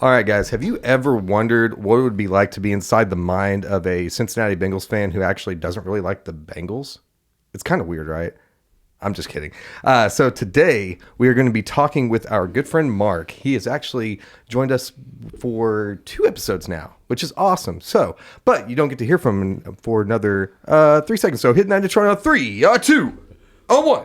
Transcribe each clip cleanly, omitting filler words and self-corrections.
All right, guys, have you ever wondered what it would be like to be inside the mind of a Cincinnati Bengals fan who actually doesn't really like the Bengals? It's kind of weird, right? I'm just kidding. So today we are going to be talking with our good friend Marc. He has actually joined us for 2 episodes now, which is awesome. So, but you don't get to hear from him for another 3 seconds. So hit that intro on 3, 2, 1.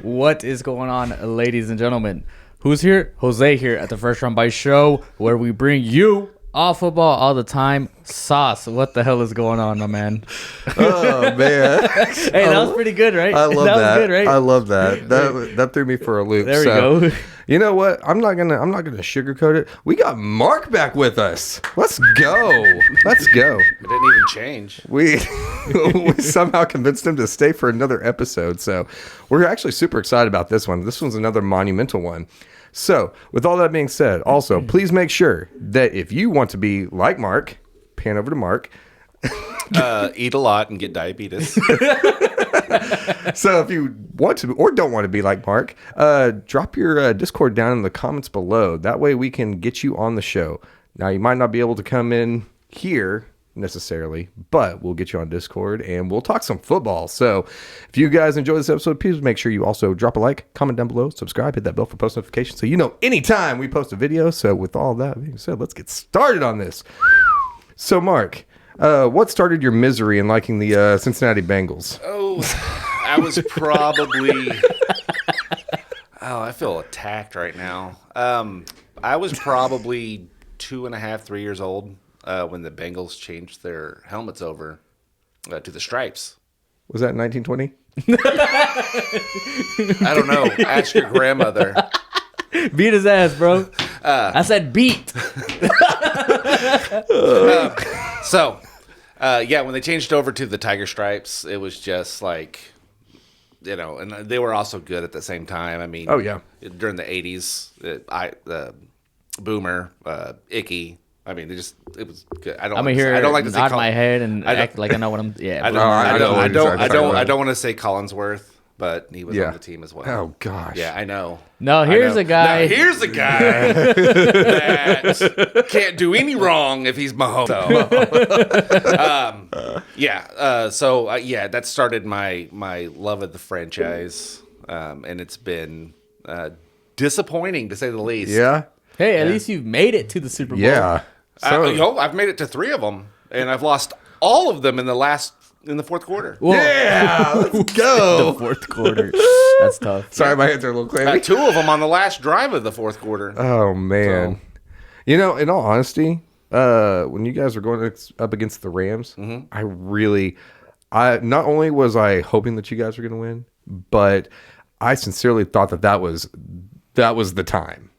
What is going on, ladies and gentlemen? Who's here? Jose here at the First Round Bite Show, where we bring you all football all the time. Sauce, what the hell is going on, my man? Oh man! Hey, that was pretty good, right? I love that. Was good, right? I love that. That threw me for a loop. There we go. You know what? I'm not gonna sugarcoat it. We got Marc back with us. Let's go. Let's go. It didn't even change. We somehow convinced him to stay for another episode. So we're actually super excited about this one. This one's another monumental one. So with all that being said, also please make sure that if you want to be like Marc, pan over to Marc. Eat a lot and get diabetes. So if you want to or don't want to be like Marc, drop your Discord down in the comments below. That way we can get you on the show. Now, you might not be able to come in here necessarily, but we'll get you on Discord and we'll talk some football. So if you guys enjoy this episode, please make sure you also drop a like, comment down below, subscribe, hit that bell for post notifications so you know anytime we post a video. So with all that being said, let's get started on this. So Marc, what started your misery in liking the Cincinnati Bengals? Oh, I was probably... I feel attacked right now. I was probably 2.5, 3 years old when the Bengals changed their helmets over to the stripes. Was that in 1920? I don't know. Ask your grandmother. Beat his ass, bro. I said beat. When they changed over to the tiger stripes, it was just like, you know, and they were also good at the same time. I mean, oh yeah, during the 80s, Boomer, Icky. I mean, it was good. I don't like to nod my head and act like I know what I'm. Yeah, I don't want to say Collinsworth, but he was on the team as well. Oh gosh. Yeah, I know. No, here's a guy. Now, here's a guy that can't do any wrong if he's Mahomes. So, that started my love of the franchise, and it's been disappointing to say the least. Yeah. Hey, at least you've made it to the Super Bowl. Yeah. So, I've made it to 3 of them, and I've lost all of them in the fourth quarter. Whoa. Yeah, let's go. The fourth quarter. That's tough. Sorry, my hands are a little clammy. 2 of them on the last drive of the fourth quarter. Oh man. So. You know, in all honesty, when you guys were going up against the Rams, I not only was I hoping that you guys were going to win, but I sincerely thought that was the time.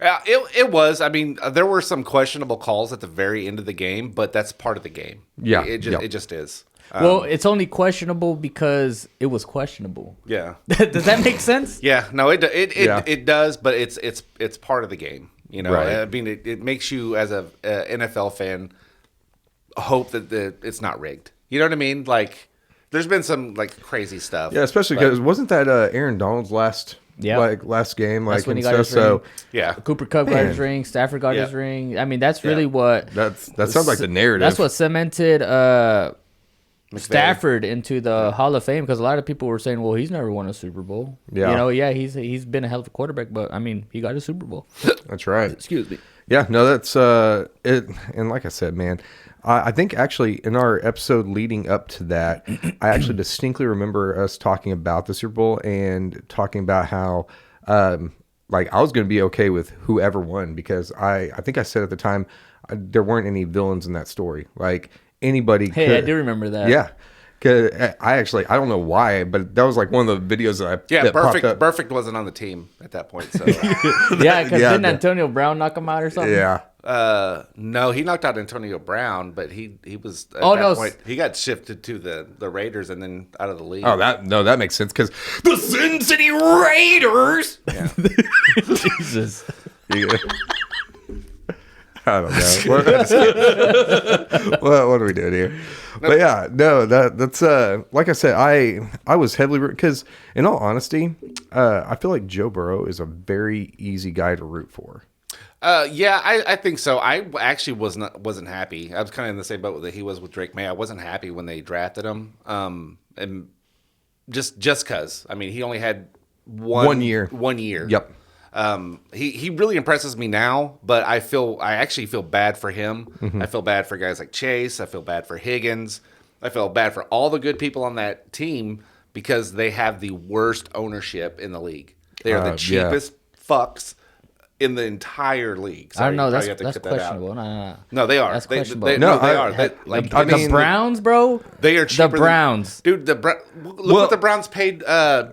It was. I mean, there were some questionable calls at the very end of the game, but that's part of the game. Yeah, it just is. Well, it's only questionable because it was questionable. Yeah. Does that make sense? Yeah. No, it does, but it's part of the game. You know, right. I mean, it makes you as a NFL fan hope that it's not rigged. You know what I mean? Like, there's been some like crazy stuff. Yeah, especially because wasn't that Aaron Donald's last game? That's when he got his ring. Yeah. Cooper Kupp got his ring. Stafford got his ring. I mean, that's really what... That sounds like the narrative. That's what cemented Stafford into the Hall of Fame, because a lot of people were saying, well, he's never won a Super Bowl. Yeah. You know, he's been a hell of a quarterback, but, I mean, he got a Super Bowl. That's right. Excuse me. Yeah, no, that's it. And like I said, man, I think actually in our episode leading up to that, I actually distinctly remember us talking about the Super Bowl and talking about how, like, I was going to be okay with whoever won, because I think I said at the time there weren't any villains in that story. Like, anybody Hey, I do remember that. Yeah. Cause I don't know why, but that was like one of the videos that popped up. Perfect wasn't on the team at that point. So yeah, because didn't Antonio Brown knock him out or something? Yeah. No, he knocked out Antonio Brown, but he was at that point he got shifted to the Raiders and then out of the league. Oh, that makes sense, because the Sin City Raiders. Yeah. Jesus. Yeah. I don't know. What are we doing here? But yeah, no, that's like I said, I was heavily because in all honesty, I feel like Joe Burrow is a very easy guy to root for. Yeah, I think so. I actually wasn't happy. I was kind of in the same boat that he was with Drake May. I wasn't happy when they drafted him. And just because I mean he only had one year. Yep. He really impresses me now, but I actually feel bad for him. Mm-hmm. I feel bad for guys like Chase. I feel bad for Higgins. I feel bad for all the good people on that team because they have the worst ownership in the league. They are the cheapest fucks in the entire league. I don't know. That's cut questionable. That No. No, they are. That's They questionable. are. The Browns, bro. They are cheaper. The Browns, dude. Look what the Browns paid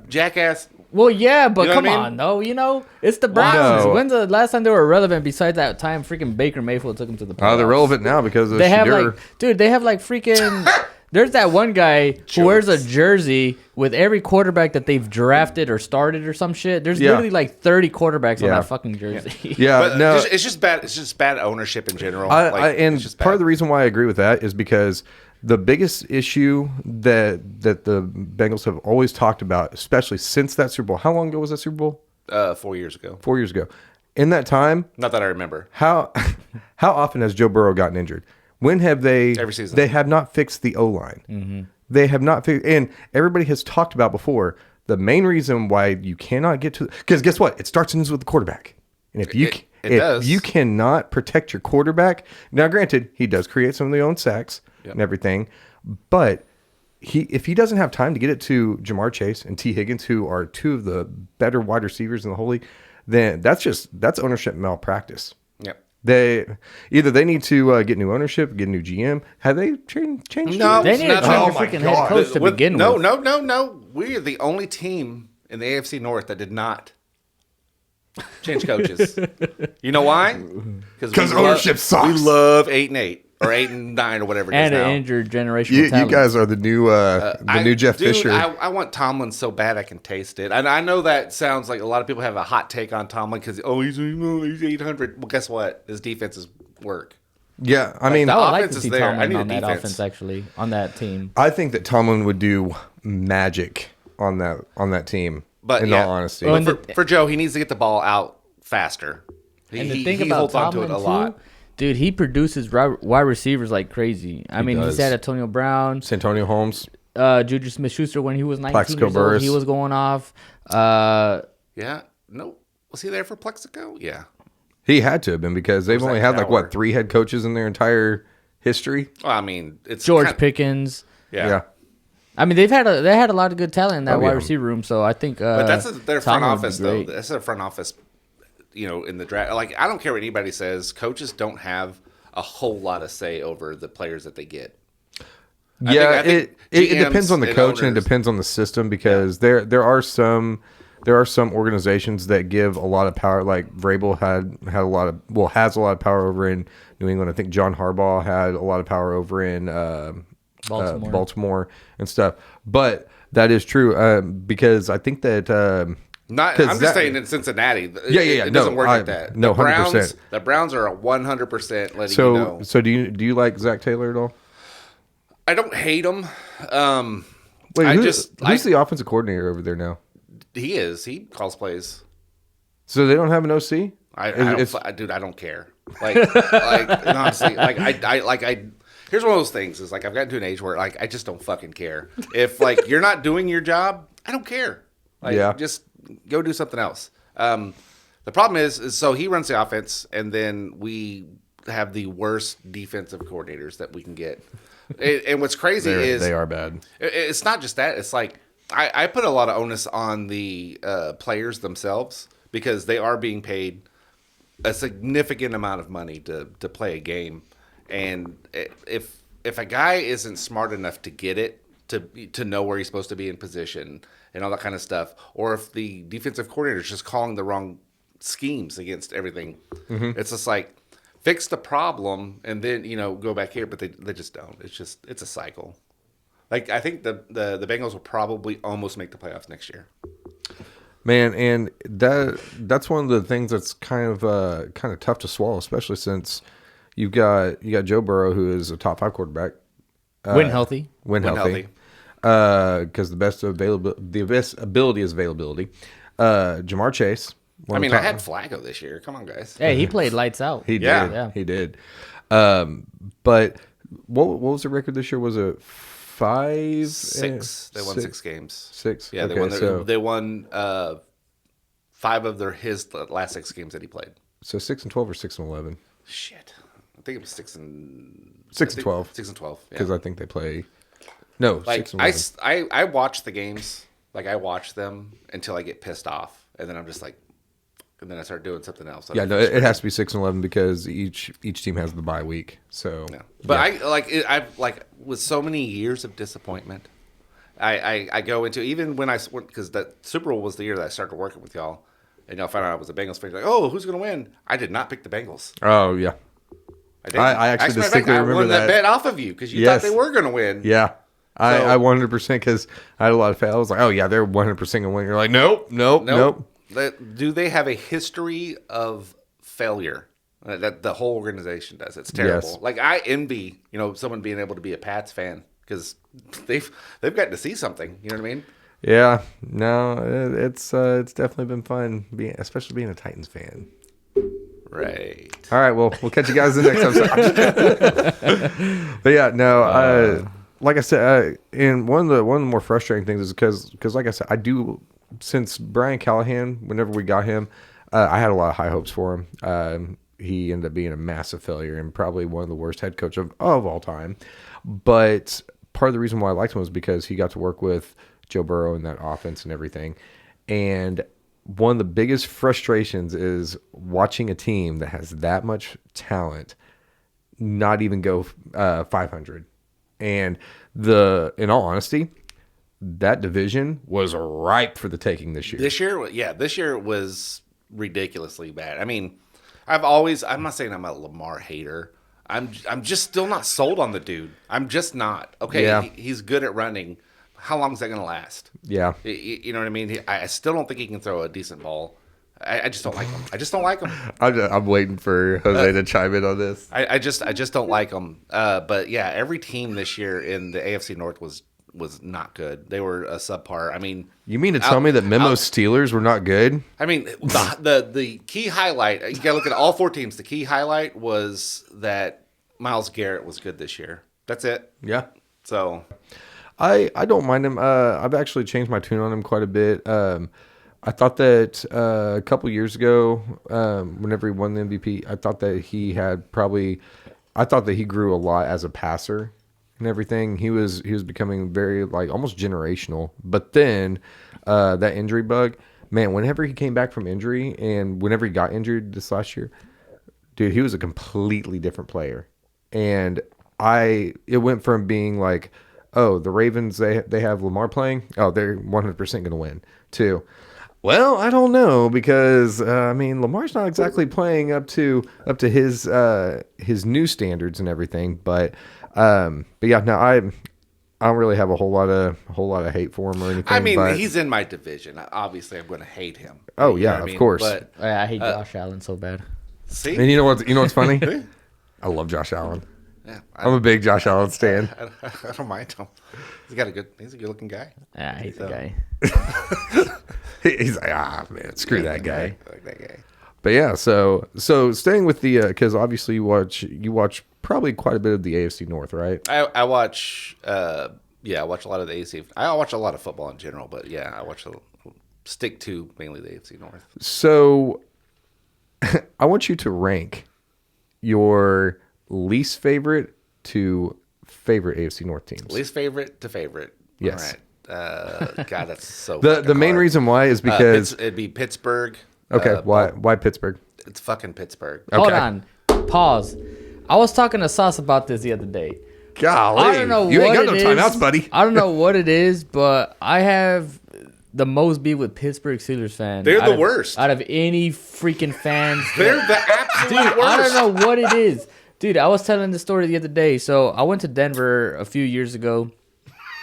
Jackass. Well, yeah, but You know come what I mean? on, no, it's the Browns. No. When's the last time they were relevant? Besides that time, freaking Baker Mayfield took them to the playoffs. They're relevant now because of They have Shedeur. they have like freaking. There's that one guy who wears a jersey with every quarterback that they've drafted or started or some shit. There's literally like 30 quarterbacks on that fucking jersey. Yeah, But no. it's just bad. It's just bad ownership in general. And it's just part of bad. the reason why I agree with that is because the biggest issue that the Bengals have always talked about, especially since that Super Bowl. How long ago was that Super Bowl? 4 years ago. 4 years ago. In that time, Not that I remember. how often has Joe Burrow gotten injured? When have they? Every season. They have not fixed the O-line. Mm-hmm. They have not fixed, and everybody has talked about before. The main reason why you cannot get to, because guess what? It starts and ends with the quarterback. And if you does. you cannot protect your quarterback, now granted, he does create some of the own sacks and everything, but if he doesn't have time to get it to Jamar Chase and T. Higgins, who are two of the better wide receivers in the whole league, then that's ownership malpractice. Yep. They need to get new ownership, get a new GM. Have they changed? No, They need to not change at the all. freaking head coach to begin with. No. We are the only team in the AFC North that did not change coaches. You know why? Because ownership sucks. We love 8-8 or 8-9 or whatever it is And now. an injured generational You talent. guys are the new Jeff Fisher. I want Tomlin so bad I can taste it. And I know that sounds like a lot of people have a hot take on Tomlin because he's 800. Well, guess what? His defenses work. Yeah, I mean, I would like offense to is see there. I Tomlin need a on that defense. offense, actually, on that team. I think that Tomlin would do magic on that team. But in all honesty, Well, But for Joe, he needs to get the ball out faster. And the thing he about holds on to Tomlin, it a too, lot. dude, he produces wide receivers like crazy. I mean, does. he's had Antonio Brown, Santonio Holmes. Juju Smith-Schuster when he was 19 Plaxico years old. Burress. He was going off. Yeah. No. Was he there for Plexico? Yeah. He had to have been because they've was only that had power? 3 head coaches in their entire history. Well, I mean, it's George Pickens. Yeah. I mean, they had a lot of good talent in that wide yeah. receiver room. So I think, But that's their front Tomlin would be office, though. great. That's their front office. In the draft. Like, I don't care what anybody says. Coaches don't have a whole lot of say over the players that they get. I think it GMs depends on the and coach and it owners- depends on the system because there are some organizations that give a lot of power. Like Vrabel has a lot of power over in New England. I think John Harbaugh had a lot of power over in Baltimore and stuff. But that is true because I think that. I'm 'cause just that- saying in Cincinnati. Yeah. It doesn't work like that. No, The Browns, 100%. the Browns are 100% letting So you know. so do you like Zach Taylor at all? I don't hate him. Wait, I who's the offensive coordinator over there now? He is. He calls plays. So they don't have an OC? Dude, I don't care. Like honestly, here's one of those things is like I've gotten to an age where like I just don't fucking care. If like you're not doing your job, I don't care. Like just go do something else. The problem is so he runs the offense and then we have the worst defensive coordinators that we can get. And what's crazy is they are bad. It's not just that. It's like I put a lot of onus on the players themselves because they are being paid a significant amount of money to play a game, and if a guy isn't smart enough to get it to know where he's supposed to be in position and all that kind of stuff, or if the defensive coordinator is just calling the wrong schemes against everything, it's just like fix the problem and then go back here, but they just don't. It's a cycle. Like I think the Bengals will probably almost make the playoffs next year. Man, and that's one of the things that's kind of tough to swallow, especially since You got Joe Burrow, who is a top 5 quarterback. When healthy. When healthy. Because the best ability is availability. Jamar Chase. I mean, I had Flacco this year. Come on, guys. Hey, he played lights out. He did. Yeah. He did. But what was the record this year? Was it 5? 6. They won 6 games. 6. Yeah, Okay, they won 5 of his last 6 games that he played. So 6-12 or 6-11? Shit, I think it was 6-12. 6-12. Yeah. Because I think they play. No, Like 6-11. I watch the games. Like I watch them until I get pissed off, and then I'm just like, and then I start doing something else. Yeah, no, it has to be 6-11 because each team has the bye week. So, Yeah. But I like with so many years of disappointment. I go into, even when because the Super Bowl was the year that I started working with y'all, and y'all found out I was a Bengals fan. Like, oh, who's gonna win? I did not pick the Bengals. Oh yeah, I didn't. I actually distinctly remember I won that bet off of you because you Yes. thought they were gonna win. Yeah. I 100% because I had a lot of fans. I was like, oh yeah, they're 100% gonna win. You're like, nope. Do they have a history of failure? That the whole organization does. It's terrible. Yes. Like I envy, someone being able to be a Pats fan because they've gotten to see something. You know what I mean? Yeah, no, it's definitely been fun, especially being a Titans fan. Right. All right, well, we'll catch you guys in the next episode. But yeah, no, like I said, and one of the more frustrating things is because like I said, I do, since Brian Callahan, whenever we got him, I had a lot of high hopes for him. He ended up being a massive failure and probably one of the worst head coach of all time. But part of the reason why I liked him was because he got to work with Joe Burrow in that offense and everything. And one of the biggest frustrations is watching a team that has that much talent not even go 500. And in all honesty, that division was ripe for the taking this year. This year was ridiculously bad. I mean, I'm not saying I'm a Lamar hater. I'm just still not sold on the dude. I'm just not. Okay, Yeah. He's good at running. How long is that going to last? Yeah. You know what I mean? I still don't think he can throw a decent ball. I just don't like him. I just don't like him. I'm waiting for Jose to chime in on this. I just don't like him. But yeah, every team this year in the AFC North was not good. They were a subpar. I mean, You mean to tell me that Memo's Steelers were not good? I mean, the key highlight, you got to look at all 4 teams. The key highlight was that Myles Garrett was good this year. That's it. Yeah. So I don't mind him. I've actually changed my tune on him quite a bit. I thought that a couple years ago, whenever he won the MVP, I thought that he grew a lot as a passer and everything. He was becoming very almost generational. But then that injury bug, man, whenever he came back from injury and whenever he got injured this last year, dude, he was a completely different player. And it went from being like, oh, the Ravens, they have Lamar playing. Oh, they're 100% going to win too. Well, I don't know because Lamar's not exactly playing up to his new standards and everything. But yeah, no, I don't really have a whole lot of hate for him or anything. I mean, but, he's in my division. Obviously, I'm going to hate him. Oh You yeah, know what I of mean? course. But I hate Josh Allen so bad. see, And you know what's funny? I love Josh Allen. yeah, I'm a big Josh Allen stan. I don't mind him. He's a good looking guy. I hate the guy. He's like, man, screw that guy. I like that guy. But yeah, so staying with the because obviously you watch probably quite a bit of the AFC North, right? I watch. I watch a lot of the AFC. I watch a lot of football in general, but yeah, I stick to mainly the AFC North. So I want you to rank your least favorite to favorite AFC North teams. Least favorite to favorite. Yes. All right. God, that's so. The main hard. reason why is because it'd be Pittsburgh. okay, why Pittsburgh? It's fucking Pittsburgh. Hold Okay. on. Pause. I was talking to Sauce about this the other day. Golly, I don't know you what ain't got no it timeouts, is. buddy. I don't know what it is, but I have the most beef with Pittsburgh Steelers fans. They're out the of- worst. Out of any freaking fans. They're the absolute Dude, worst. I don't know what it is. Dude, I was telling the story the other day. So I went to Denver a few years ago.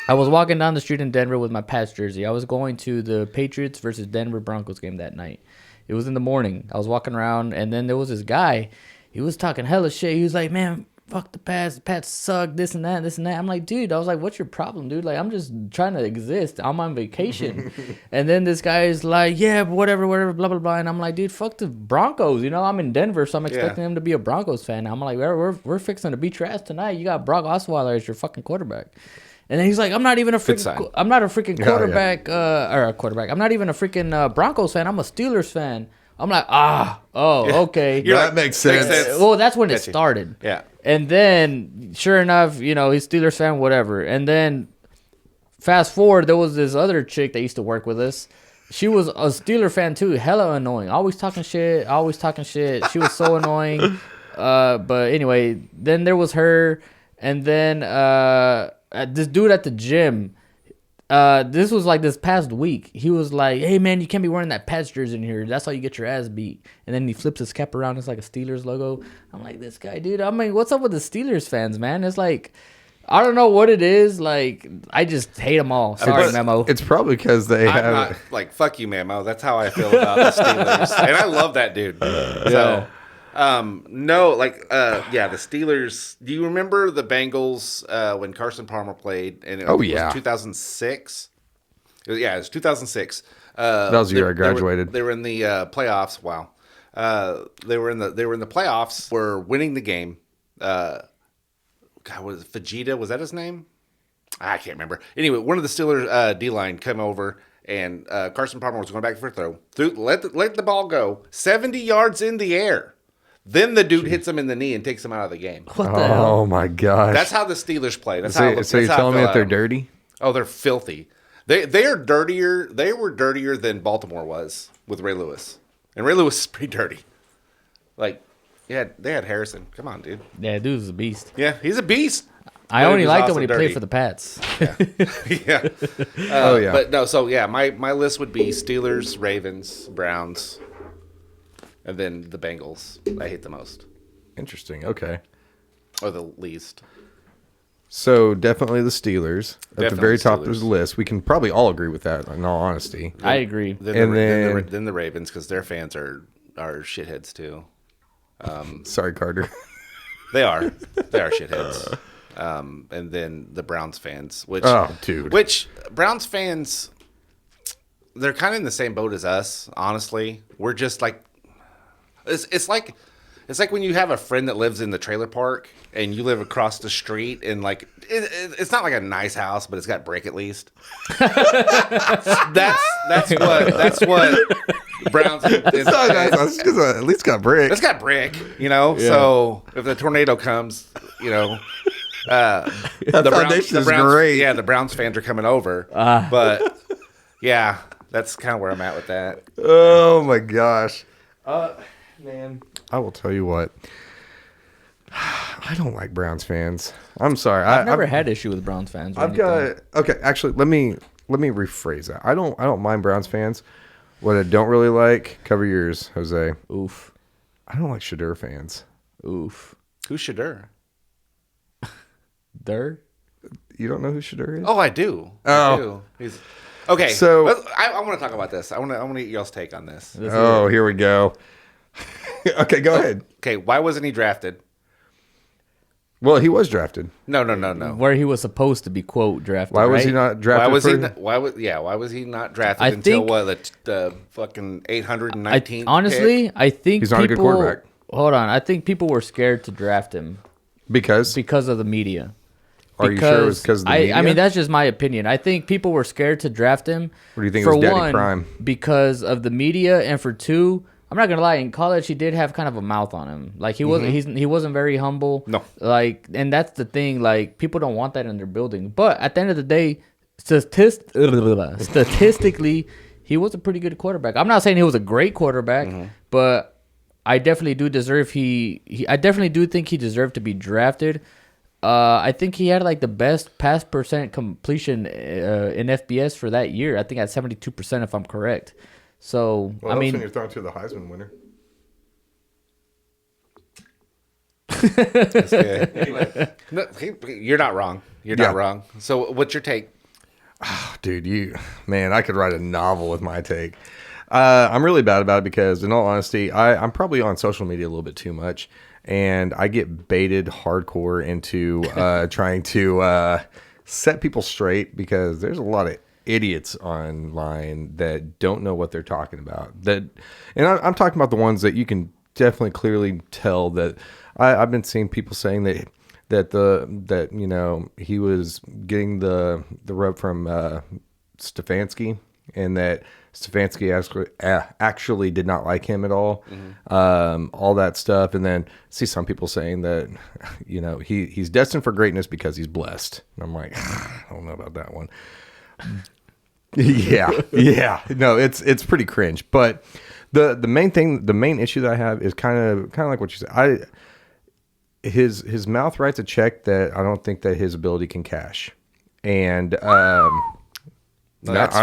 I was walking down the street in Denver with my Pats jersey. I was going to the Patriots versus Denver Broncos game that night. It was in the morning. I was walking around, and then there was this guy. he was talking hella shit. He was like, man, fuck the Pats. The Pats suck. This and that. This and that. I'm like, dude. I was like, what's your problem, dude? Like, I'm just trying to exist. I'm on vacation. And then this guy is like, yeah, whatever, blah blah blah. And I'm like, dude, fuck the Broncos. You know, I'm in Denver, so I'm expecting him to be a Broncos fan. I'm like, we're fixing to beat your ass tonight. You got Brock Osweiler as your fucking quarterback. And then he's like, I'm not a freaking quarterback or a quarterback. I'm not even a freaking Broncos fan. I'm a Steelers fan. I'm like, okay. That makes sense. Well, that's when it started. Yeah. And then, sure enough, you know, he's Steelers fan, whatever. And then, fast forward, there was this other chick that used to work with us. She was a Steeler fan too, hella annoying. Always talking shit. She was so annoying. But anyway, then there was her, and then this dude at the gym. This was like this past week. He was like, hey man, you can't be wearing that Pats jersey in here. That's how you get your ass beat. And then he flips his cap around. It's like a Steelers logo. I'm like, this guy, dude. I mean, what's up with the Steelers fans, man? It's like, I don't know what it is. Like, I just hate them all. Sorry, Memo. It's probably because they I'm have... not, like, fuck you, Memo. That's how I feel about the Steelers. And I love that dude. So, no, like, the Steelers. Do you remember the Bengals when Carson Palmer played? And it was 2006. It was 2006. That was the year I graduated. They were in the playoffs. Wow. They were in the playoffs. Were winning the game. God, was it Fajita? Was that his name? I can't remember. Anyway, one of the Steelers D-line came over, and Carson Palmer was going back for a throw. Let the ball go 70 yards in the air. Then the dude hits him in the knee and takes him out of the game. What the hell? Oh my gosh! That's how the Steelers play. That's so you're telling me that they're dirty? Oh, they're filthy. They are dirtier. They were dirtier than Baltimore was with Ray Lewis, and Ray Lewis is pretty dirty. Like, yeah, they had Harrison. Come on, dude. Yeah, dude's a beast. Yeah, he's a beast. I only liked him when he played for the Pats. Yeah. Yeah. But no, so yeah, my list would be Steelers, Ravens, Browns, and then the Bengals. I hate the most. Interesting. Okay. Or the least. So definitely the Steelers at the very top of the Steelers. list. We can probably all agree with that. In all honesty, I agree. Then the Ravens, because their fans are shitheads too. Sorry, Carter. They are shitheads. And then the Browns fans, which Browns fans, they're kind of in the same boat as us. Honestly, we're just like, it's like when you have a friend that lives in the trailer park and you live across the street, and like it's not like a nice house, but it's got brick at least. that's what Browns. It's not nice. It's just at least got brick. It's got brick, you know. Yeah. So if the tornado comes, you know, the foundation is great. Yeah, the Browns fans are coming over. But yeah, that's kind of where I'm at with that. Oh my gosh, man, I will tell you what. I don't like Browns fans. I'm sorry. I've never had issue with Browns fans. Okay. Actually, let me rephrase that. I don't mind Browns fans. What I don't really like, cover yours, Jose. Oof. I don't like Shedeur fans. Oof. Who's Shedeur? You don't know who Shedeur is? Oh, I do. Oh. I do. He's okay. So I want to talk about this. I want to get y'all's take on this. Here we go. Okay, go ahead. Okay, why wasn't he drafted? Well, he was drafted. No. Where he was supposed to be, quote, drafted. Why was he not drafted? Why was he not drafted until the fucking 819th? Honestly, I think he's not a good quarterback. Hold on, I think people were scared to draft him because of the media. Are you sure it was because of the media? I mean, that's just my opinion. I think people were scared to draft him. What do you think? For it was Daddy Prime? Because of the media, and for two, I'm not gonna lie. In college, he did have kind of a mouth on him. Like he wasn't. He wasn't very humble. No. Like, and that's the thing. Like, people don't want that in their building. But at the end of the day, statistically, he was a pretty good quarterback. I'm not saying he was a great quarterback, but I definitely do deserve. I definitely do think he deserved to be drafted. I think he had like the best pass percent completion in FBS for that year. I think at 72%, if I'm correct. So, I mean, when you're throwing to the Heisman winner. Anyway, no, you're not wrong. You're not wrong. So, what's your take? Oh, dude, I could write a novel with my take. I'm really bad about it because, in all honesty, I'm probably on social media a little bit too much, and I get baited hardcore into trying to set people straight because there's a lot of idiots online that don't know what they're talking about. I'm talking about the ones that you can definitely clearly tell that I've been seeing people saying that he was getting the rub from Stefanski, and that Stefanski actually did not like him at all. All that stuff, and then see some people saying that he's destined for greatness because he's blessed. And I'm like, I don't know about that one. Yeah. No, it's pretty cringe. But the main issue that I have is kind of like what you said. His mouth writes a check that I don't think that his ability can cash. And That's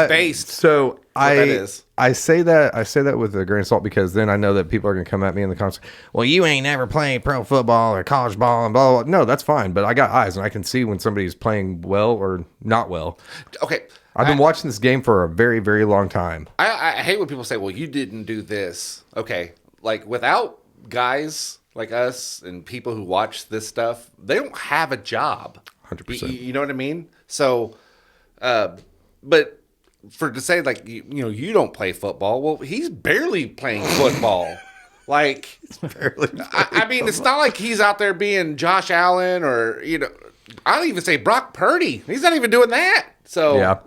based. So that is. I say that with a grain of salt because then I know that people are going to come at me in the comments. Well, you ain't never played pro football or college ball and blah, blah, blah. No, that's fine. But I got eyes and I can see when somebody's playing well or not well. Okay. I've been watching this game for a very, very long time. I hate when people say, well, you didn't do this. Okay. Like without guys like us and people who watch this stuff, they don't have a job. 100%. You know what I mean? So, but to say like, you don't play football. Well, he's barely playing football. Like, Barely I mean, it's not like he's out there being Josh Allen or, I don't even say Brock Purdy. He's not even doing that. So, yeah.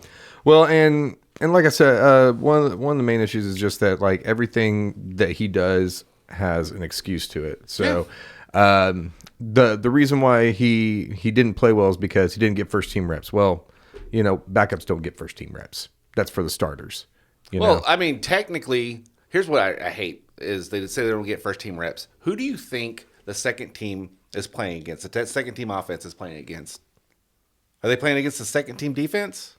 Well, and like I said, one of the main issues is just that like everything that he does has an excuse to it. So, the reason why he didn't play well is because he didn't get first team reps. Well, backups don't get first team reps. That's for the starters. I mean, technically, here's what I hate is they say they don't get first team reps. Who do you think the second team is playing against? The second team offense is playing against? Are they playing against the second team defense?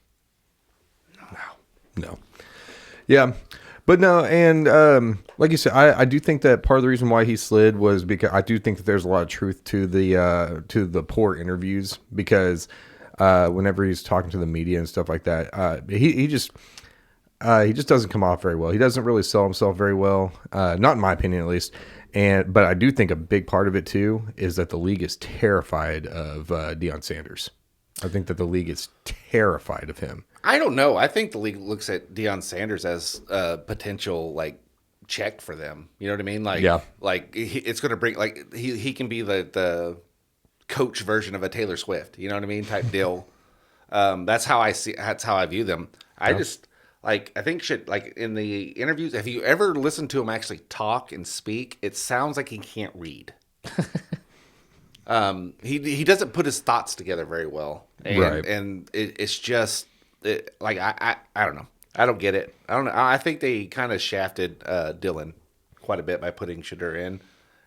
No. Yeah. But no, and like you said, I do think that part of the reason why he slid was because I do think that there's a lot of truth to the poor interviews because whenever he's talking to the media and stuff like that, he just doesn't come off very well. He doesn't really sell himself very well, not in my opinion at least. But I do think a big part of it too is that the league is terrified of Deion Sanders. I think that the league is terrified of him. I don't know. I think the league looks at Deion Sanders as a potential check for them. You know what I mean? It's going to bring he can be the coach version of a Taylor Swift. You know what I mean? Type deal. That's how I see. That's how I view them. I just I think in the interviews. Have you ever listened to him actually talk and speak? It sounds like he can't read. He doesn't put his thoughts together very well, and it's just. I don't know. I don't get it. I don't know. I think they kind of shafted Dylan quite a bit by putting Shedeur in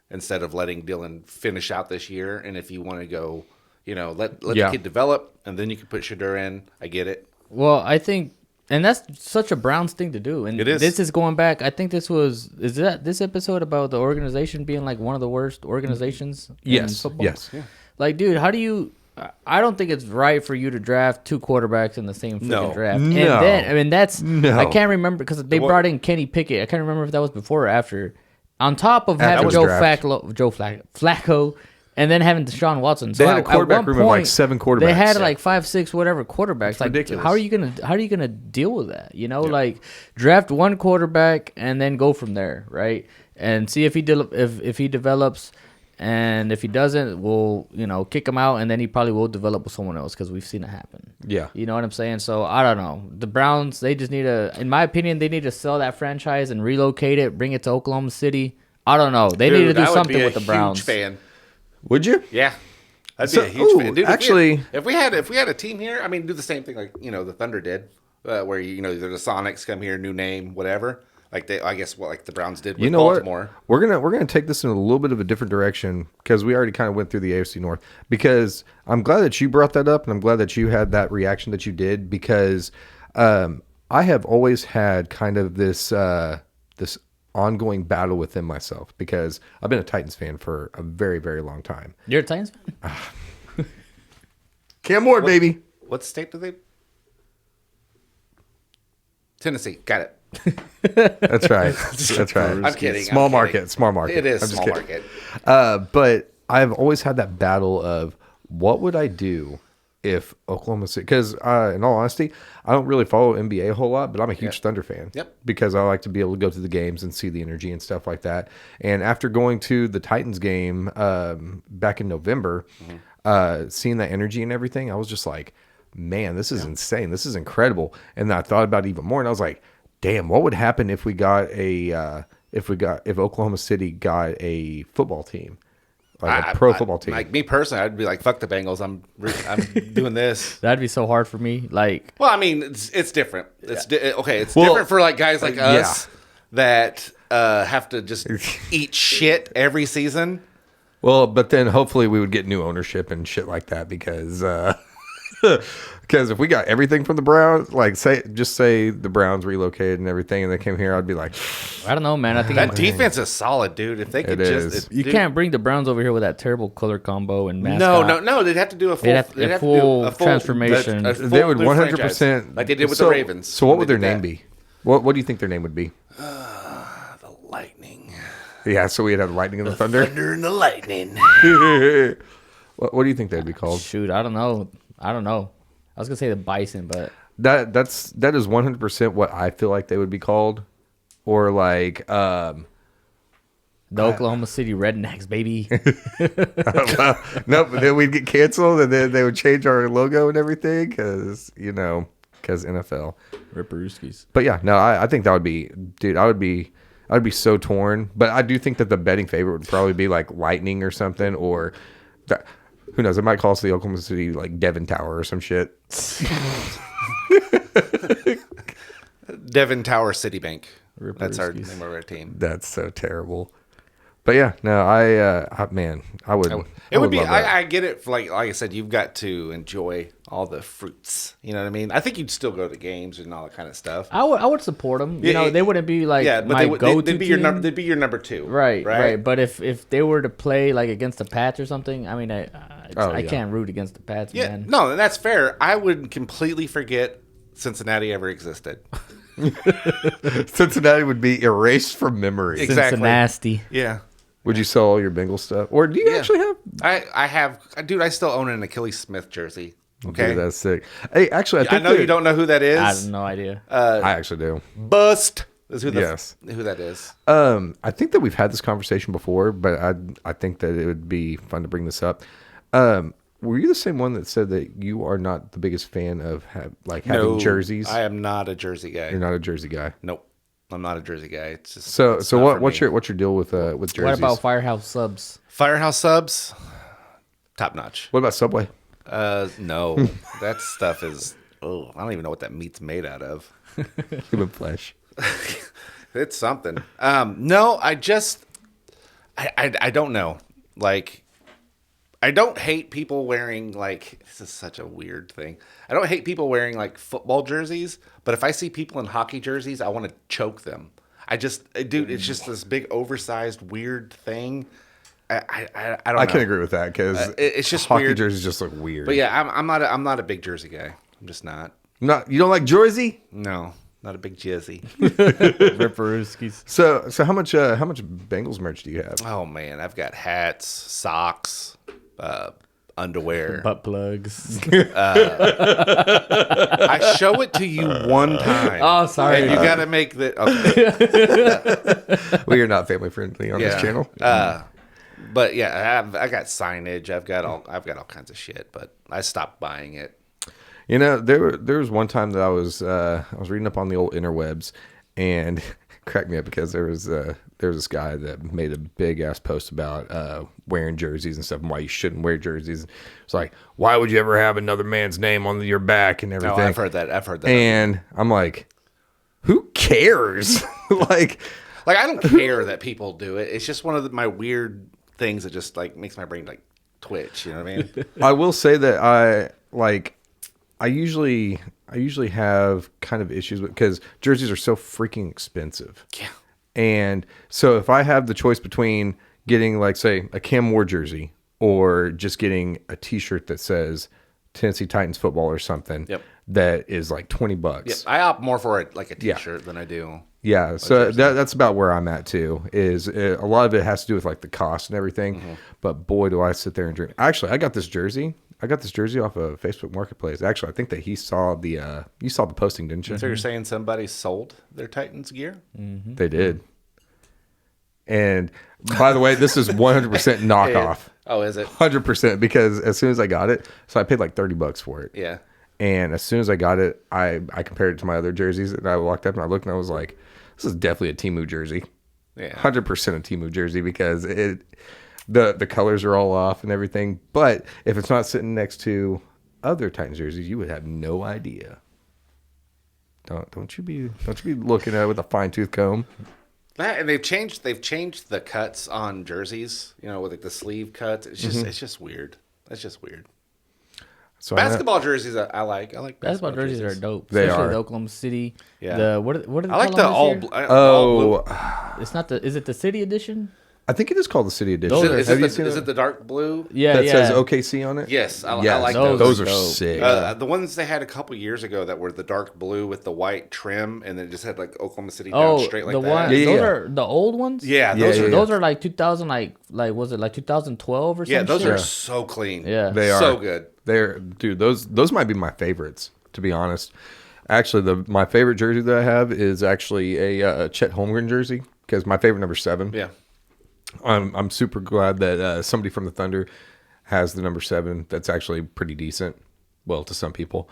instead of letting Dylan finish out this year. And if you want to go, let the kid develop, and then you can put Shedeur in. I get it. Well, I think, and that's such a Browns thing to do. And it is. This is going back. I think this episode about the organization being one of the worst organizations in football? Yes. Yeah. Dude, how do you? I don't think it's right for you to draft two quarterbacks in the same freaking draft. No. And then, I can't remember because they brought in Kenny Pickett. I can't remember if that was before or after. On top of having Joe Flacco, and then having Deshaun Watson. So they had a quarterback room of 7 quarterbacks. They had 5, 6, whatever quarterbacks. It's ridiculous. How are you gonna deal with that? Draft one quarterback and then go from there, right? And see if he develops. And if he doesn't, we'll, kick him out, and then he probably will develop with someone else because we've seen it happen. Yeah. You know what I'm saying? So, I don't know. The Browns, they just need in my opinion, they need to sell that franchise and relocate it, bring it to Oklahoma City. I don't know. They need to do something with the Browns. Huge fan. Would you? Yeah. I'd be a huge fan. Dude, actually, if we had a team here, I mean, do the same thing like, the Thunder did, where, the Sonics come here, new name, whatever. The Browns did with Baltimore. What? We're gonna take this in a little bit of a different direction because we already kind of went through the AFC North. Because I'm glad that you brought that up, and I'm glad that you had that reaction that you did. Because I have always had kind of this this ongoing battle within myself because I've been a Titans fan for a very, very long time. You're a Titans fan? Cam Ward, baby. What state do they? Tennessee. Got it. That's right. That's right. I'm kidding. Small I'm market. Small market. It is I'm just small kidding. market. But I've always had that battle of what would I do if Oklahoma City, because in all honesty, I don't really follow NBA a whole lot, but I'm a huge Thunder fan. Yep. Because I like to be able to go to the games and see the energy and stuff like that. And after going to the Titans game back in November, seeing that energy and everything, I was just like, man, this is insane. This is incredible. And then I thought about it even more, and I was like, damn, what would happen if we got if Oklahoma City got a football team? Like a pro football team. Like me personally, I'd be like, "Fuck the Bengals. I'm doing this." That'd be so hard for me. Like, Well, I mean, it's different. It's different for like guys like us that have to just eat shit every season. Well, but then hopefully we would get new ownership and shit like that because if we got everything from the Browns, like say the Browns relocated and everything and they came here, I'd be like, I don't know, man. I think That defense is solid, dude. If they could you can't bring the Browns over here with that terrible color combo and mascot. No. They'd have to do a full. They'd have to do a full transformation. they would 100% like they did with the Ravens. So what would their name be? What do you think their name would be? The Lightning. Yeah, so we'd have the Lightning and the Thunder. Thunder and the Lightning. What do you think they'd be called? Shoot, I don't know. I was gonna say the Bison, but That is 100% what I feel like they would be called, or like the Oklahoma City Rednecks, baby. no, but then we'd get canceled and then they would change our logo and everything because NFL. Ripperooskies. But yeah, no, I think that would be, dude. I'd be so torn. But I do think that the betting favorite would probably be like Lightning or something, or that. Who knows? It might call us the Oklahoma City like Devon Tower or some shit. Devon Tower Citibank. That's our Ripperooskies. name of our team. That's so terrible. But yeah, no, I would. It would be. love that. I get it. Like I said, you've got to enjoy all the fruits. You know what I mean? I think you'd still go to games and all that kind of stuff. I would support them. You know, they wouldn't be like but my go-to they'd be team. they'd be your number two. Right. But if they were to play like against the Pats or something, I mean, I can't root against the Pats, Yeah, man. no, and that's fair. I would completely forget Cincinnati ever existed. Cincinnati would be erased from memory. Exactly. Cincinnati. Yeah. Would you sell all your Bengal stuff, or do you actually have? I have, dude. I still own an Achilles Smith jersey. Okay, Dude, that's sick. Hey, actually, I I think know you don't know who that is. I have no idea. I actually do. Bust is who Yes. who that is. I think that we've had this conversation before, but I think that it would be fun to bring this up. Were you the same one that said that you are not the biggest fan of having jerseys? I am not a jersey guy. You're not a jersey guy. Nope, I'm not a jersey guy. It's just So it's not what's for me. your deal with jerseys? What about Firehouse Subs? Firehouse subs? Top notch. What about Subway? No, that stuff is. Oh, I don't even know what that meat's made out of. Human flesh. It's something. No, I don't know. Like, I don't hate people wearing this is such a weird thing. I don't hate people wearing football jerseys, but if I see people in hockey jerseys, I want to choke them. Dude, it's just this big oversized weird thing. I don't know. I can agree with that because it's just hockey weird. jerseys just look weird. But yeah, I'm not a big jersey guy. I'm just not. You don't like jersey? No, not a big jersey. Ripperooskies. So how much Bengals merch do you have? Oh man, I've got hats, socks, underwear. Butt plugs. I show it to you one time. Oh, sorry. And you got to make the. Okay. Well, you're not family friendly on this channel. But yeah, I got signage. I've got all kinds of shit. But I stopped buying it. You know, there was one time that I was reading up on the old interwebs, and it cracked me up because there was this guy that made a big ass post about wearing jerseys and stuff, and why you shouldn't wear jerseys. It's like, why would you ever have another man's name on your back and everything? Oh, I've heard that. And I'm like, who cares? like I don't care that people do it. It's just one of my weird things that just makes my brain twitch. You know what I mean? I will say that I usually have kind of issues with, because jerseys are so freaking expensive. Yeah. And so if I have the choice between getting say a Cam Ward jersey or just getting a t-shirt that says Tennessee Titans football or something. Yep. That is like $20. Yep. I opt more for like a T-shirt than I do. Yeah, so that's about where I'm at too. Is a lot of it has to do with like the cost and everything, but boy, do I sit there and dream. Actually, I got this jersey. Off of Facebook Marketplace. Actually, I think that you saw the posting, didn't you? So you're saying somebody sold their Titans gear? They did. And by the way, this is 100% knockoff. Oh, is it? 100% because as soon as I got it, so I paid like $30 for it. Yeah. And as soon as I got it, I compared it to my other jerseys, and I walked up and I looked and I was like, this is definitely a Temu jersey. Yeah. 100% a Temu jersey because the colors are all off and everything. But if it's not sitting next to other Titans jerseys, you would have no idea. Don't you be looking at it with a fine-tooth comb. That, and they've changed the cuts on jerseys, with like the sleeve cuts. It's just weird. That's just weird. So basketball jerseys I like. I like basketball jerseys are dope. They Especially are. the Oklahoma City. Yeah. What are they I like called the them this all year? blue. It's not is it the City edition? I think it is called the City Edition. Those are- Is it the dark blue? Yeah, that yeah. says OKC on it? Yes, I Yes, like those. those. Those are Dope. sick. The ones they had a couple years ago that were the dark blue with the white trim, and then just had like Oklahoma City down Oh, straight like the that. one. Yeah, Those yeah. are the old ones. Yeah, those Yeah, are yeah. Those are like 2000, like was it like 2012 or something? yeah, those are so clean. Yeah. They are so good. Dude, those might be my favorites, to be honest. Actually, my favorite jersey that I have is actually a Chet Holmgren jersey because my favorite number 7. Yeah, I'm super glad that somebody from the Thunder has the number 7. That's actually pretty decent. Well, to some people,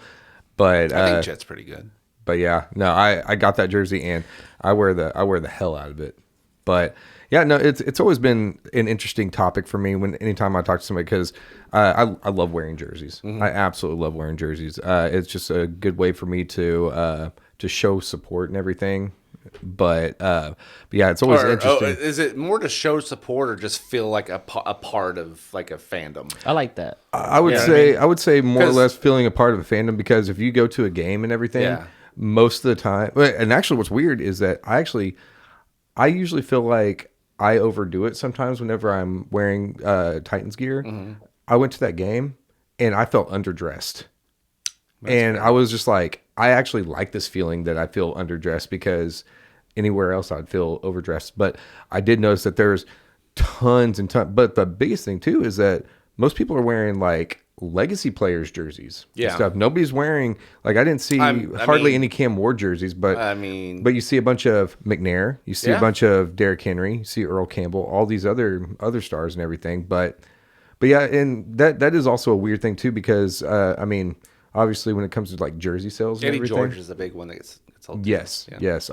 but I think Chet's pretty good. But yeah, no, I got that jersey and I wear the hell out of it. But yeah, no, it's always been an interesting topic for me anytime I talk to somebody because I love wearing jerseys. I absolutely love wearing jerseys. It's just a good way for me to show support and everything. But yeah, it's always interesting. Is it more to show support or just feel like a part of like a fandom? I like that. I would say more or less feeling a part of a fandom because if you go to a game and everything, Yeah. most of the time, and actually what's weird is that I usually feel like I overdo it sometimes whenever I'm wearing Titans gear. I went to that game and I felt underdressed. I was just like, I actually like this feeling that I feel underdressed because anywhere else I'd feel overdressed. But I did notice that there's tons and tons. But the biggest thing too is that most people are wearing like legacy players jerseys. and Yeah. stuff. Nobody's wearing like I didn't see hardly any Cam Ward jerseys, but but you see a bunch of McNair, you see a bunch of Derrick Henry, you see Earl Campbell, all these other stars and everything. But yeah, and that is also a weird thing too because obviously when it comes to like jersey sales and Eddie everything, George is a big one that gets sold. yes, Yeah. yes.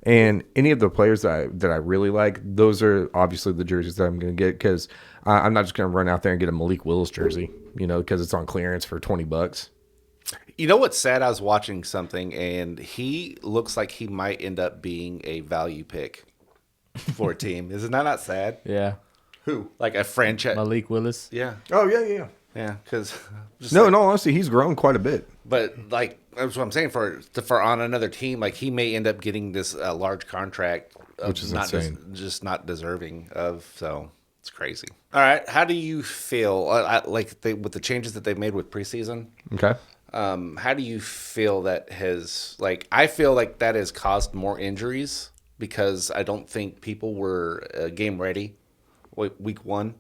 And any of the players that I really like, those are obviously the jerseys that I'm going to get because I'm not just going to run out there and get a Malik Willis jersey, because it's on clearance for $20. You know what's sad? I was watching something, and he looks like he might end up being a value pick for a team. Isn't that not sad? Yeah. Who? Like a franchise. Malik Willis. Yeah. Oh yeah. Yeah. Because No, in all honesty, he's grown quite a bit. But like that's what I'm saying for on another team, like he may end up getting this large contract, Which is not insane. just not deserving of. So it's crazy. All right, how do you feel with the changes that they've made with preseason? Okay. How do you feel that has I feel like that has caused more injuries because I don't think people were game ready week 1.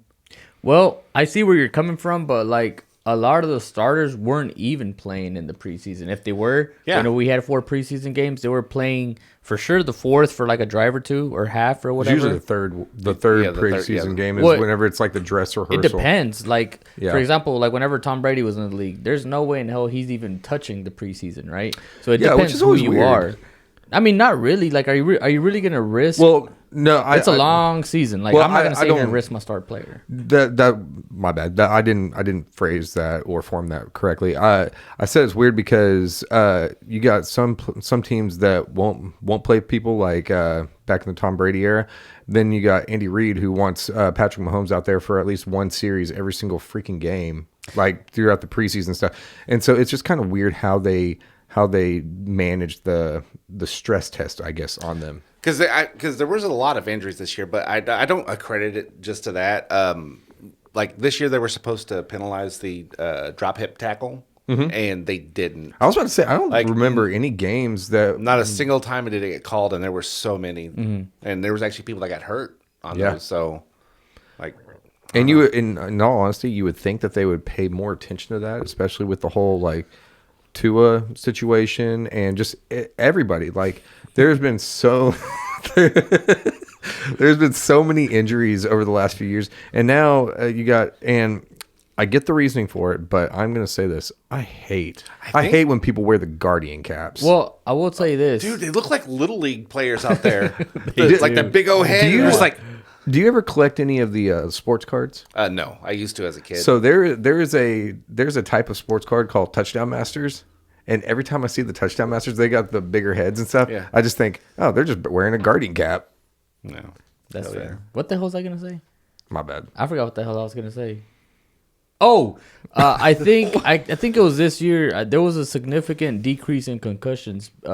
Well, I see where you're coming from, but like a lot of the starters weren't even playing in the preseason. If they were, we had 4 preseason games. They were playing for sure the 4th for like a drive or 2 or half or It's whatever. usually the third preseason game is whenever it's like the dress rehearsal. It depends. Like Yeah. for example, like whenever Tom Brady was in the league, there's no way in hell he's even touching the preseason, right? So it Yeah, which depends is who always you weird. are. I mean, not really. Like, are you really gonna risk? Well, no, it's a long season. Like, well, I'm not gonna I sit here don't- and risk my star player. That my bad. That I didn't phrase that or form that correctly. I said it's weird because you got some teams that won't play people like back in the Tom Brady era. Then you got Andy Reid who wants Patrick Mahomes out there for at least one series every single freaking game, like throughout the preseason stuff. And so it's just kind of weird how they managed the stress test, I guess, on them. Because there was a lot of injuries this year, but I don't accredit it just to that. like this year they were supposed to penalize the drop hip tackle, and they didn't. I was about to say, I don't Like, remember any games that. Not a single time did it get called, and there were so many, and there was actually people that got hurt on those. So, like, And you, in all honesty, you would think that they would pay more attention to that, especially with the whole like Tua situation and just everybody. Like, there's been so there's been so many injuries over the last few years, and now you got. And I get the reasoning for it, but I'm gonna say this: I hate when people wear the Guardian caps. Well, I will tell you this, dude, they look like little league players out there. It's like the big O head. Do you ever collect any of the sports cards? No, I used to as a kid. So there's a type of sports card called Touchdown Masters, and every time I see the Touchdown Masters, they got the bigger heads and stuff. Yeah. I just think, oh, they're just wearing a Guardian cap. No, that's fair. What the hell was I gonna say? My bad. I forgot what the hell I was gonna say. Oh, I think it was this year. There was a significant decrease in concussions in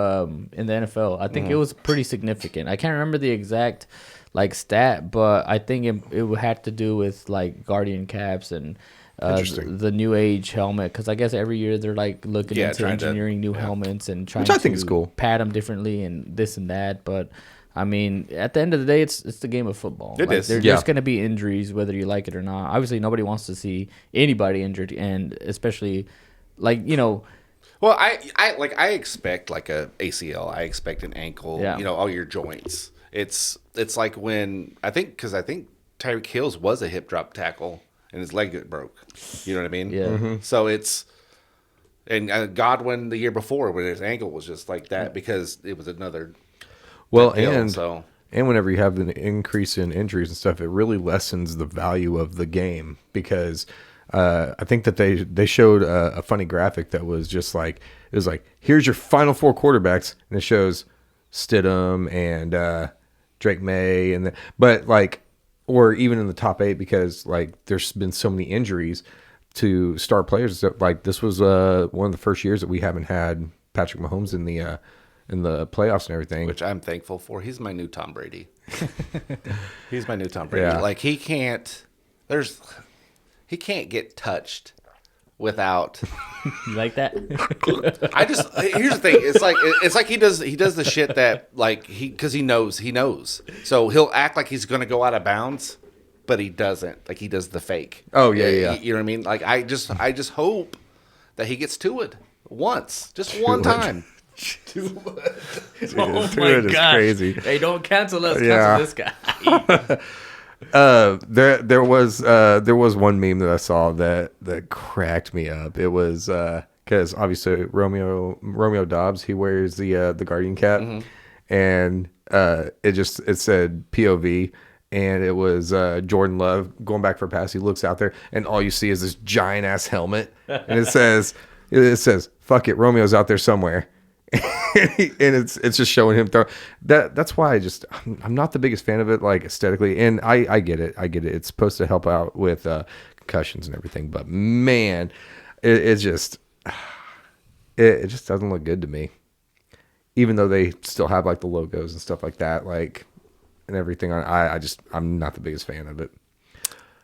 the NFL. I think it was pretty significant. I can't remember the exact like stat, but I think it had to do with like Guardian caps and the new age helmet. Because I guess every year they're like looking into engineering new helmets and trying I think is cool. pad them differently and this and that. But I mean, at the end of the day, it's the game of football. It is. There's going to be injuries, whether you like it or not. Obviously, nobody wants to see anybody injured, and especially, like, you know. Well, I expect like a ACL. I expect an ankle. Yeah. You know, all your joints. It's like when I think Tyreek Hill's was a hip drop tackle and his leg broke. You know what I mean? Yeah. So it's. And Godwin the year before, where his ankle was just like that because it was another. Well, hill, and whenever you have an increase in injuries and stuff, it really lessens the value of the game because I think that they showed a funny graphic that was just like, it was like, here's your final four quarterbacks, and it shows Stidham and Drake May, but like, or even in the top 8 because like there's been so many injuries to star players. So, like this was one of the first years that we haven't had Patrick Mahomes in the playoffs and everything, which I'm thankful for. He's my new Tom Brady. He's my new Tom Brady. Yeah. Like he can't get touched without. You like that? Here's the thing. It's like he does the shit that like because he knows. So he'll act like he's gonna go out of bounds, but he doesn't. Like he does the fake. Oh yeah. You know what I mean? Like I just hope that he gets to it once, just one time. Oh Dude, my it is gosh. crazy. Hey, don't cancel us. Yeah. Cancel this guy. There was one meme that I saw that cracked me up. It was because obviously Romeo Dobbs, he wears the Guardian cap, and it said POV, and it was Jordan Love going back for a pass. He looks out there, and all you see is this giant ass helmet, and it says "Fuck it, Romeo's out there somewhere." And it's just showing him throw that's why I'm not the biggest fan of it, like aesthetically, and I get it. It's supposed to help out with concussions and everything, but man, it just doesn't look good to me, even though they still have like the logos and stuff like that, like, and everything on. I'm not the biggest fan of it.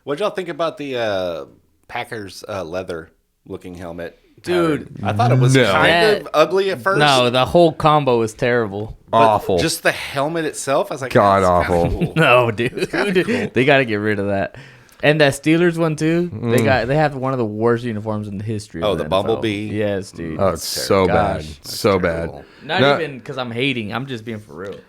What'd y'all think about the Packers leather looking helmet? Dude, I thought it was kind of ugly at first. No, the whole combo is terrible. Awful. Just the helmet itself, I was like, God that's awful. kinda cool. No, dude. Cool. They got to get rid of that. And that Steelers one too. They have one of the worst uniforms in the history. Oh, of the NFL. Bumblebee. Yes, dude. Oh, it's so bad, so terrible. bad. Not even because I'm hating. I'm just being for real.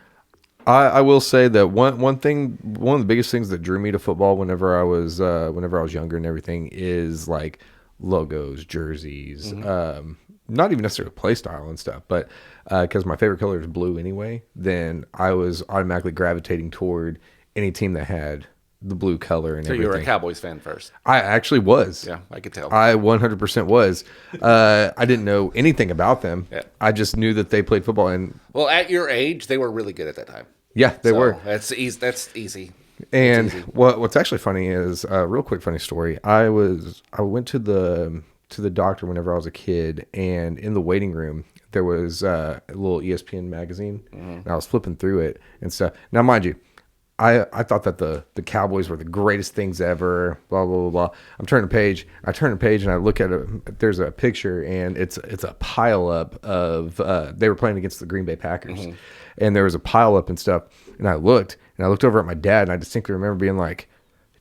I will say that one of the biggest things that drew me to football whenever I was younger and everything is like logos, jerseys, not even necessarily play style and stuff, but because my favorite color is blue anyway, then I was automatically gravitating toward any team that had the blue color and everything. So you were a Cowboys fan first. I actually was. Yeah, I could tell. I 100% was. I didn't know anything about them. Yeah. I just knew that they played football, and Well, at your age, they were really good at that time. yeah, they were. That's easy. And It's easy. what's actually funny is a real quick funny story. I went to the doctor whenever I was a kid, and in the waiting room there was a little ESPN magazine, and I was flipping through it and stuff. Now, mind you, I thought that the Cowboys were the greatest things ever. Blah blah blah blah. I turn the page and I look at it. There's a picture and it's a pile up of they were playing against the Green Bay Packers, and there was a pile up and stuff. And I looked over at my dad, and I distinctly remember being like,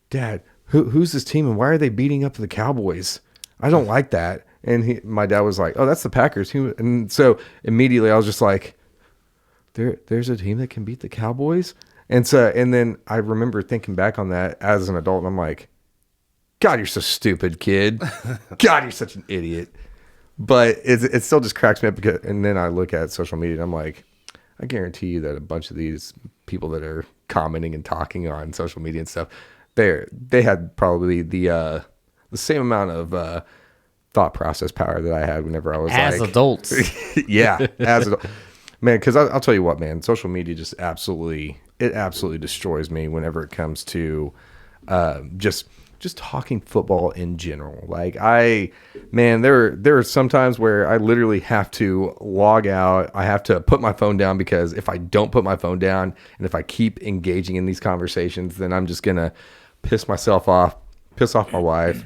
"Dad, who's this team and why are they beating up the Cowboys? I don't like that." And my dad was like, "Oh, that's the Packers." And so immediately I was just like, there's a team that can beat the Cowboys. And then I remember thinking back on that as an adult, and I'm like, God, you're so stupid, kid. God, you're such an idiot. But it still just cracks me up and then I look at social media and I'm like, I guarantee you that a bunch of these people that are commenting and talking on social media and stuff, they had probably the same amount of thought process power that I had whenever I was as like adults. Yeah, as adults. Man, because I'll tell you what, man, social media just absolutely destroys me whenever it comes to just talking football in general. Like there are some times where I literally have to log out. I have to put my phone down because if I don't put my phone down and if I keep engaging in these conversations, then I'm just gonna piss myself off, piss off my wife,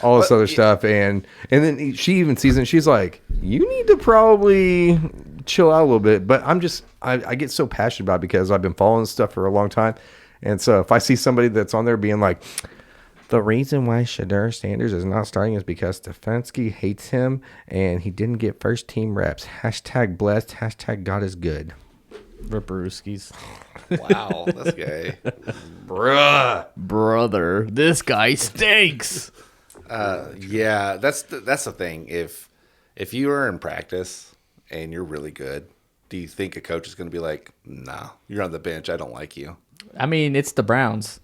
all this other stuff. And then she even sees it and she's like, you need to probably chill out a little bit. But I get so passionate about it because I've been following this stuff for a long time. And so if I see somebody that's on there being like, the reason why Shedeur Sanders is not starting is because Stefanski hates him and he didn't get first team reps. # blessed. # God is good. Ripperooskies. Wow, that's gay. Brother, this guy stinks. Yeah, that's the thing. If you are in practice and you're really good, do you think a coach is going to be like, "Nah, you're on the bench. I don't like you"? I mean, it's the Browns,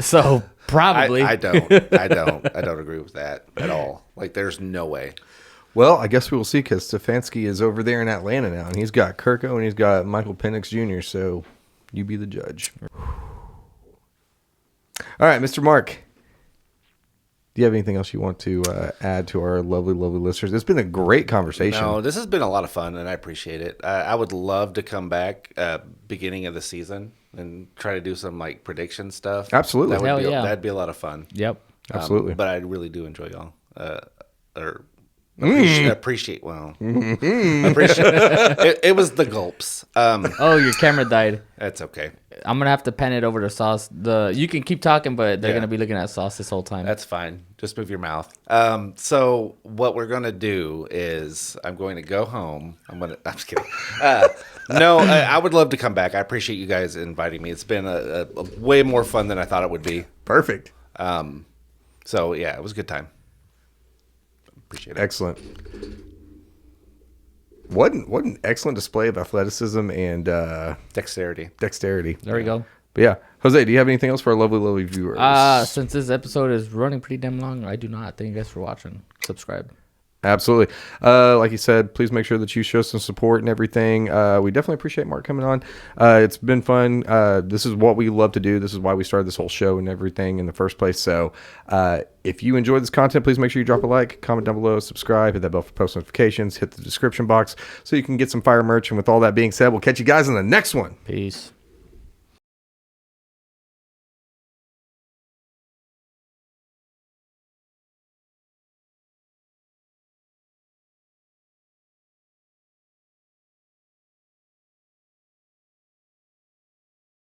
so probably. I don't agree with that at all. Like, there's no way. Well, I guess we will see because Stefanski is over there in Atlanta now, and he's got Kirko and he's got Michael Penix Jr., so you be the judge. All right, Mr. Marc. Do you have anything else you want to add to our lovely, lovely listeners? It's been a great conversation. No, this has been a lot of fun, and I appreciate it. I would love to come back beginning of the season and try to do some like prediction stuff. Absolutely. That'd be a lot of fun. Yep. Absolutely. But I really do enjoy y'all. Appreciate. Well, it was the gulps. Oh, your camera died. That's okay. I'm gonna have to pan it over to sauce. You can keep talking, but they're gonna be looking at sauce this whole time. That's fine. Just move your mouth. So what we're gonna do is I'm going to go home. I'm just kidding. No, I would love to come back. I appreciate you guys inviting me. It's been a way more fun than I thought it would be. Perfect. So yeah, it was a good time. Appreciate it. Excellent. What an excellent display of athleticism and Dexterity. There we go. But yeah, Jose, do you have anything else for our lovely, lovely viewers? Since this episode is running pretty damn long, I do not. Thank you guys for watching. Subscribe. Absolutely. Like you said, please make sure that you show some support and everything. We definitely appreciate Marc coming on. It's been fun. This is what we love to do. This is why we started this whole show and everything in the first place. So if you enjoyed this content, please make sure you drop a like, comment down below, subscribe, hit that bell for post notifications, hit the description box so you can get some fire merch. And with all that being said, we'll catch you guys in the next one. Peace.